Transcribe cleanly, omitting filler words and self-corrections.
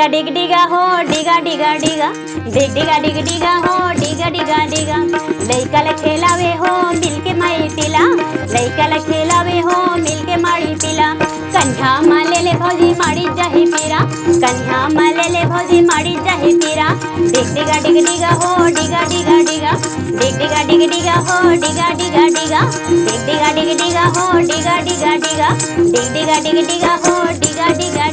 डिगा डिग डिगा हो डिगा डिगा डिगा डिग डिगा डिग डिगा हो डिगा डिगा डिगा लइका ला खेलावे हो मिलके माई पिला लइका ला खेलावे हो मिलके माड़ी पिला कंझा माले ले भौजी माड़ी जाही पीरा कंझा माले ले भौजी माड़ी जाही पीरा डिग डिगा डिग डिगा हो डिगा डिगा डिगा डिग डिगा डिग डिगा हो डिगा डिगा डिगा डिग डिगा डिग डिगा हो डिगा डिगा डिगा डिग डिगा डिग डिगा हो डिगा डिगा